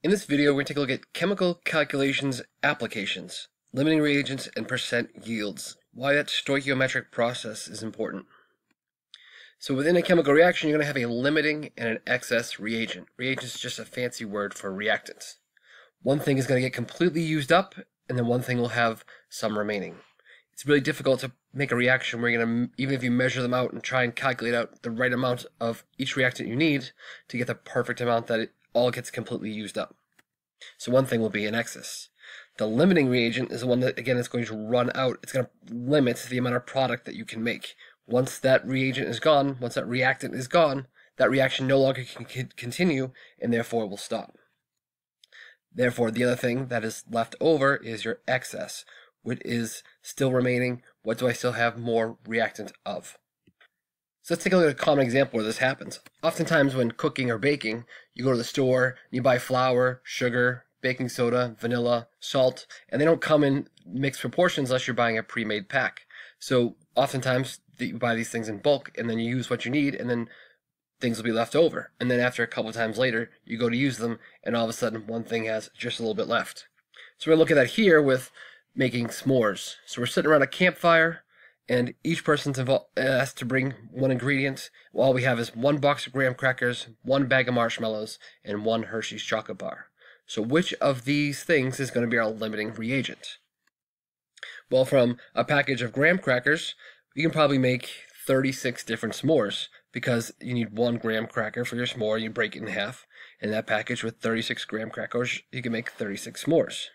In this video, we're going to take a look at chemical calculations applications, limiting reagents, and percent yields, why that stoichiometric process is important. So within a chemical reaction, you're going to have a limiting and an excess reagent. Reagent is just a fancy word for reactants. One thing is going to get completely used up, and then one thing will have some remaining. It's really difficult to make a reaction where you're going to, even if you measure them out and try and calculate out the right amount of each reactant you need to get the perfect amount that it all gets completely used up. So one thing will be an excess. The limiting reagent is the one that, again, is going to run out. It's going to limit the amount of product that you can make. Once that reagent is gone, once that reactant is gone, that reaction no longer can continue, and therefore will stop. Therefore, the other thing that is left over is your excess. What is still remaining? What do I still have more reactant of? So let's take a look at a common example where this happens. Oftentimes when cooking or baking, you go to the store, and you buy flour, sugar, baking soda, vanilla, salt, and they don't come in mixed proportions unless you're buying a pre-made pack. So oftentimes you buy these things in bulk, and then you use what you need, and then things will be left over. And then after a couple of times later, you go to use them, and all of a sudden one thing has just a little bit left. So we're looking at that here with making s'mores. So we're sitting around a campfire, and each person's asked to bring one ingredient. All we have is one box of graham crackers, one bag of marshmallows, and one Hershey's chocolate bar. So which of these things is going to be our limiting reagent? Well, from a package of graham crackers, you can probably make 36 different s'mores, because you need one graham cracker for your s'more. You break it in half, and that package with 36 graham crackers, you can make 36 s'mores.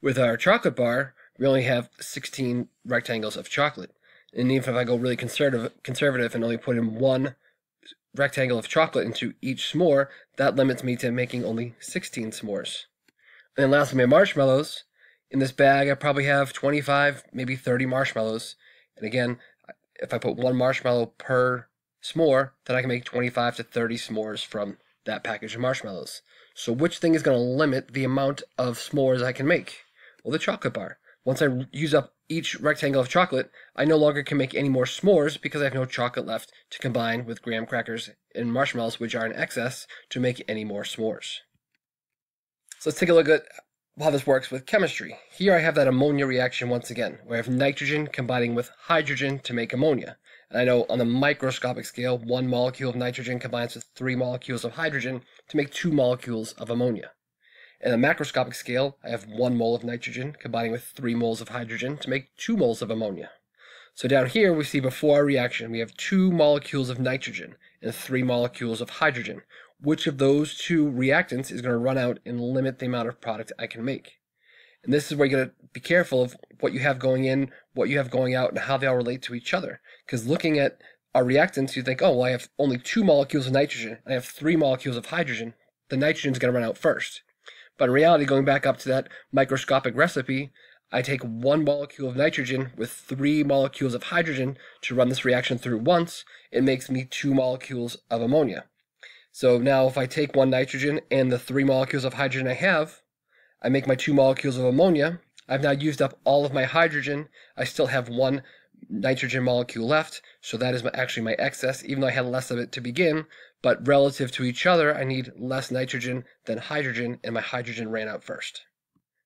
With our chocolate bar, we only have 16 rectangles of chocolate. And even if I go really conservative and only put in one rectangle of chocolate into each s'more, that limits me to making only 16 s'mores. And then lastly, my marshmallows. In this bag, I probably have 25, maybe 30 marshmallows. And again, if I put one marshmallow per s'more, then I can make 25 to 30 s'mores from that package of marshmallows. So which thing is going to limit the amount of s'mores I can make? Well, the chocolate bar. Once I use up each rectangle of chocolate, I no longer can make any more s'mores because I have no chocolate left to combine with graham crackers and marshmallows, which are in excess, to make any more s'mores. So let's take a look at how this works with chemistry. Here I have that ammonia reaction once again, where I have nitrogen combining with hydrogen to make ammonia. And I know on the microscopic scale, 1 molecule of nitrogen combines with 3 molecules of hydrogen to make 2 molecules of ammonia. In the macroscopic scale, I have 1 mole of nitrogen combining with 3 moles of hydrogen to make 2 moles of ammonia. So down here we see before our reaction we have 2 molecules of nitrogen and 3 molecules of hydrogen. Which of those two reactants is going to run out and limit the amount of product I can make? And this is where you're going to be careful of what you have going in, what you have going out, and how they all relate to each other. Because looking at our reactants, you think, oh, well, I have only 2 molecules of nitrogen, and I have 3 molecules of hydrogen. The nitrogen is going to run out first. But in reality, going back up to that microscopic recipe, I take 1 molecule of nitrogen with 3 molecules of hydrogen to run this reaction through once. It makes me 2 molecules of ammonia. So now if I take 1 nitrogen and the 3 molecules of hydrogen I have, I make my 2 molecules of ammonia. I've now used up all of my hydrogen. I still have 1 nitrogen molecule left, so that is actually my excess, even though I had less of it to begin. But relative to each other, I need less nitrogen than hydrogen, and my hydrogen ran out first.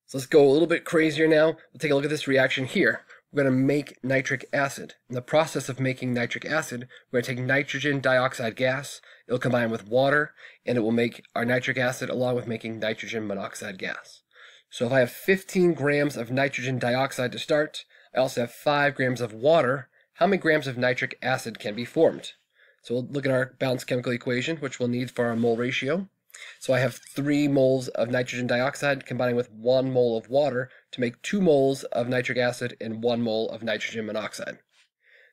So let's go a little bit crazier now. We'll take a look at this reaction here. We're going to make nitric acid. In the process of making nitric acid, we're going to take nitrogen dioxide gas. It'll combine with water, and it will make our nitric acid along with making nitrogen monoxide gas. So if I have 15 grams of nitrogen dioxide to start, I also have 5 grams of water, how many grams of nitric acid can be formed? So we'll look at our balanced chemical equation, which we'll need for our mole ratio. So I have 3 moles of nitrogen dioxide combining with 1 mole of water to make 2 moles of nitric acid and 1 mole of nitrogen monoxide.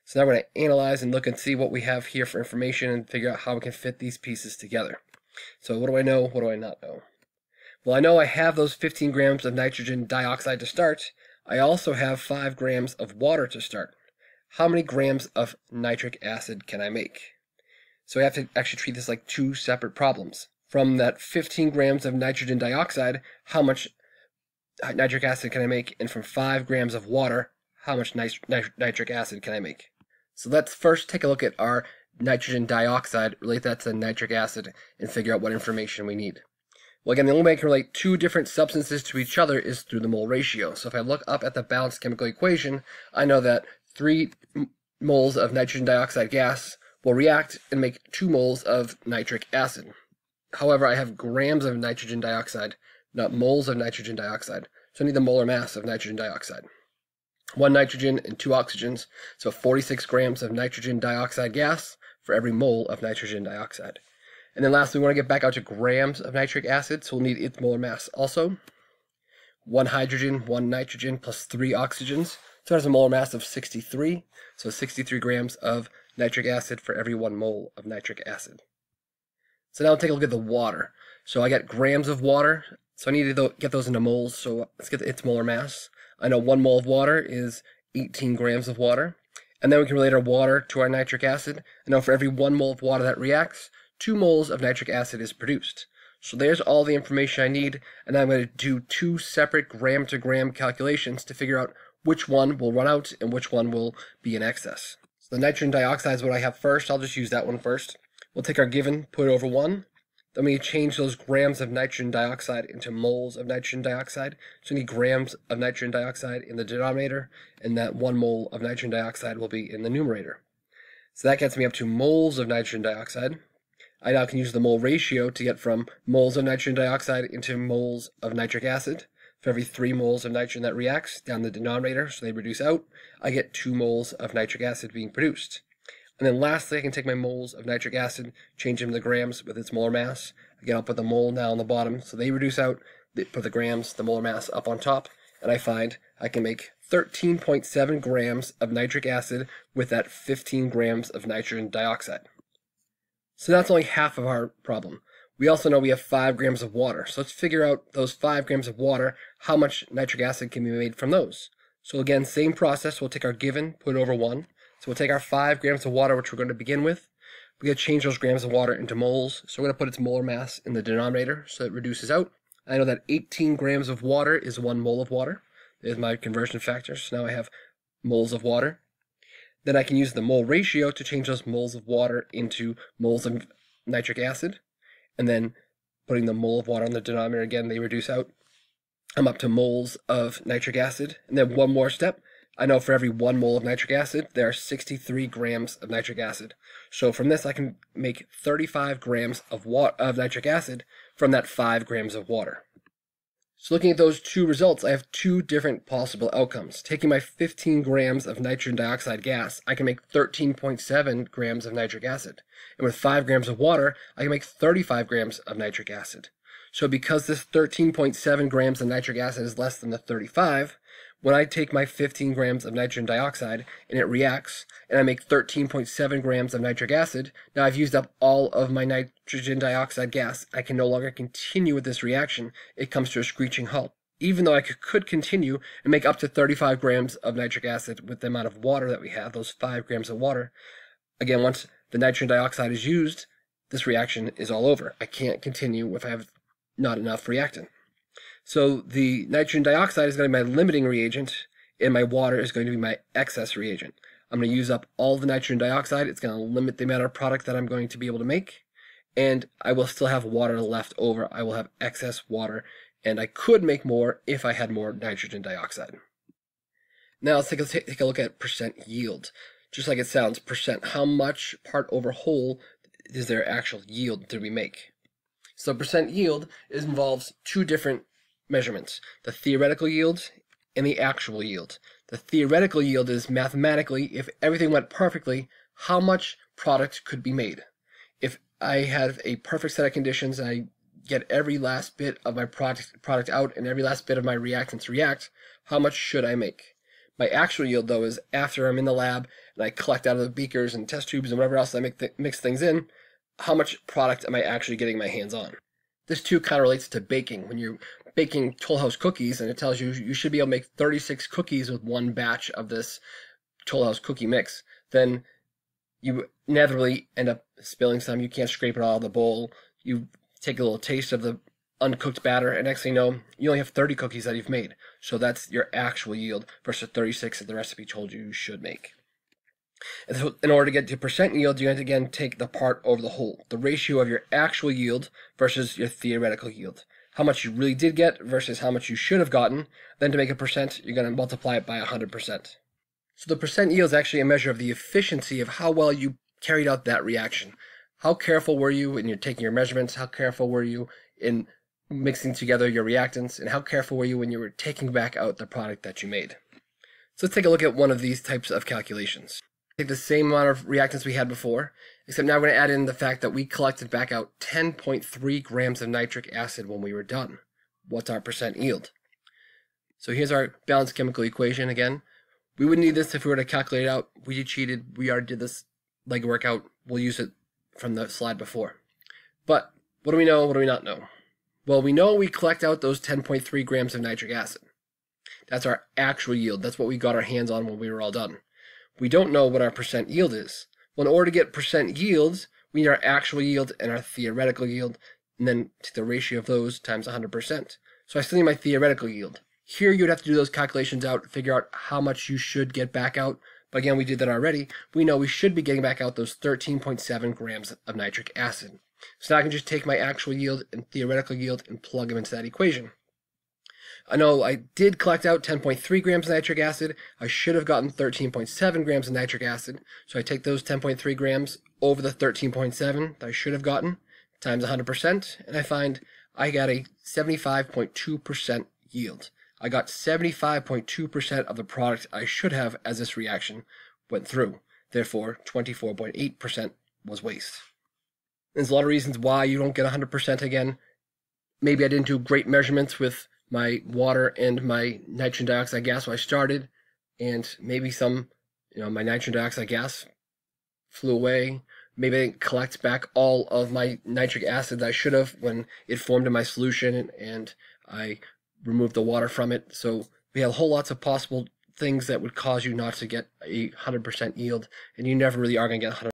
So now we're going to analyze and look and see what we have here for information and figure out how we can fit these pieces together. So what do I know? What do I not know? Well, I know I have those 15 grams of nitrogen dioxide to start. I also have 5 grams of water to start. How many grams of nitric acid can I make? So I have to actually treat this like 2 separate problems. From that 15 grams of nitrogen dioxide, how much nitric acid can I make? And from 5 grams of water, how much nitric acid can I make? So let's first take a look at our nitrogen dioxide, relate that to nitric acid, and figure out what information we need. Well, again, the only way I can relate two different substances to each other is through the mole ratio. So if I look up at the balanced chemical equation, I know that 3 moles of nitrogen dioxide gas will react and make 2 moles of nitric acid. However, I have grams of nitrogen dioxide, not moles of nitrogen dioxide. So I need the molar mass of nitrogen dioxide. 1 nitrogen and 2 oxygens, so 46 grams of nitrogen dioxide gas for every mole of nitrogen dioxide. And then lastly, we want to get back out to grams of nitric acid, so we'll need its molar mass also. 1 hydrogen, 1 nitrogen, plus 3 oxygens. So it has a molar mass of 63, so 63 grams of nitric acid for every 1 mole of nitric acid. So now we'll take a look at the water. So I got grams of water, so I need to get those into moles, so let's get its molar mass. I know 1 mole of water is 18 grams of water. And then we can relate our water to our nitric acid. I know for every 1 mole of water that reacts, 2 moles of nitric acid is produced. So there's all the information I need, and now I'm going to do 2 separate gram-to-gram calculations to figure out which one will run out and which one will be in excess. So the nitrogen dioxide is what I have first. I'll just use that one first. We'll take our given, put it over 1. Then we change those grams of nitrogen dioxide into moles of nitrogen dioxide. So we need grams of nitrogen dioxide in the denominator, and that 1 mole of nitrogen dioxide will be in the numerator. So that gets me up to moles of nitrogen dioxide. I now can use the mole ratio to get from moles of nitrogen dioxide into moles of nitric acid. For every 3 moles of nitrogen that reacts down the denominator, so they reduce out, I get 2 moles of nitric acid being produced. And then lastly, I can take my moles of nitric acid, change them to grams with its molar mass. Again, I'll put the mole now on the bottom, so they reduce out, put the grams, the molar mass up on top, and I find I can make 13.7 grams of nitric acid with that 15 grams of nitrogen dioxide. So that's only half of our problem. We also know we have 5 grams of water, so let's figure out those 5 grams of water, how much nitric acid can be made from those. So again, same process, we'll take our given, put it over 1. So we'll take our 5 grams of water, which we're going to begin with. We're going to change those grams of water into moles. So we're going to put its molar mass in the denominator so it reduces out. I know that 18 grams of water is 1 mole of water. There's my conversion factor. So now I have moles of water. Then I can use the mole ratio to change those moles of water into moles of nitric acid. And then putting the mole of water on the denominator again, they reduce out. I'm up to moles of nitric acid. And then one more step. I know for every 1 mole of nitric acid, there are 63 grams of nitric acid. So from this, I can make 35 grams of nitric acid from that 5 grams of water. So looking at those 2 results, I have 2 different possible outcomes. Taking my 15 grams of nitrogen dioxide gas, I can make 13.7 grams of nitric acid. And with 5 grams of water, I can make 35 grams of nitric acid. So because this 13.7 grams of nitric acid is less than the 35, when I take my 15 grams of nitrogen dioxide and it reacts, and I make 13.7 grams of nitric acid, now I've used up all of my nitrogen dioxide gas. I can no longer continue with this reaction. It comes to a screeching halt. Even though I could continue and make up to 35 grams of nitric acid with the amount of water that we have, those 5 grams of water, again, once the nitrogen dioxide is used, this reaction is all over. I can't continue if I have not enough reactant. So the nitrogen dioxide is going to be my limiting reagent, and my water is going to be my excess reagent. I'm going to use up all the nitrogen dioxide. It's going to limit the amount of product that I'm going to be able to make, and I will still have water left over. I will have excess water, and I could make more if I had more nitrogen dioxide. Now let's take a look at percent yield. Just like it sounds, percent. How much part over whole is their actual yield did we make? So percent yield involves 2 different measurements, the theoretical yield and the actual yield. The theoretical yield is mathematically, if everything went perfectly, how much product could be made. If I have a perfect set of conditions and I get every last bit of my product out and every last bit of my reactants react, how much should I make? My actual yield, though, is after I'm in the lab and I collect out of the beakers and test tubes and whatever else I mix things in, how much product am I actually getting my hands on? This too kind of relates to baking. When you're baking Toll House cookies and it tells you you should be able to make 36 cookies with 1 batch of this Toll House cookie mix, then you inevitably end up spilling some. You can't scrape it all out of the bowl. You take a little taste of the uncooked batter, and next thing you know, you only have 30 cookies that you've made. So that's your actual yield versus 36 that the recipe told you should make. And so in order to get to percent yield, you have to again take the part over the whole, the ratio of your actual yield versus your theoretical yield. How much you really did get versus how much you should have gotten. Then to make a percent, you're going to multiply it by 100%. So the percent yield is actually a measure of the efficiency of how well you carried out that reaction. How careful were you when you're taking your measurements? How careful were you in mixing together your reactants? And how careful were you when you were taking back out the product that you made? So let's take a look at one of these types of calculations. Take the same amount of reactants we had before, except now we're going to add in the fact that we collected back out 10.3 grams of nitric acid when we were done. What's our percent yield? So here's our balanced chemical equation again. We would need this if we were to calculate it out. We cheated. We already did this legwork out. We'll use it from the slide before. But what do we know? What do we not know? Well, we know we collect out those 10.3 grams of nitric acid. That's our actual yield. That's what we got our hands on when we were all done. We don't know what our percent yield is. Well, in order to get percent yields, we need our actual yield and our theoretical yield, and then take the ratio of those times 100%. So I still need my theoretical yield. Here you'd have to do those calculations out, figure out how much you should get back out. But again, we did that already. We know we should be getting back out those 13.7 grams of nitric acid. So now I can just take my actual yield and theoretical yield and plug them into that equation. I know I did collect out 10.3 grams of nitric acid. I should have gotten 13.7 grams of nitric acid. So I take those 10.3 grams over the 13.7 that I should have gotten, times 100%, and I find I got a 75.2% yield. I got 75.2% of the product I should have as this reaction went through. Therefore, 24.8% was waste. There's a lot of reasons why you don't get 100% again. Maybe I didn't do great measurements with my water and my nitrogen dioxide gas when I started, and maybe my nitrogen dioxide gas flew away. Maybe I didn't collect back all of my nitric acid that I should have when it formed in my solution and I removed the water from it. So we have whole lots of possible things that would cause you not to get a 100% yield, and you never really are going to get 100%.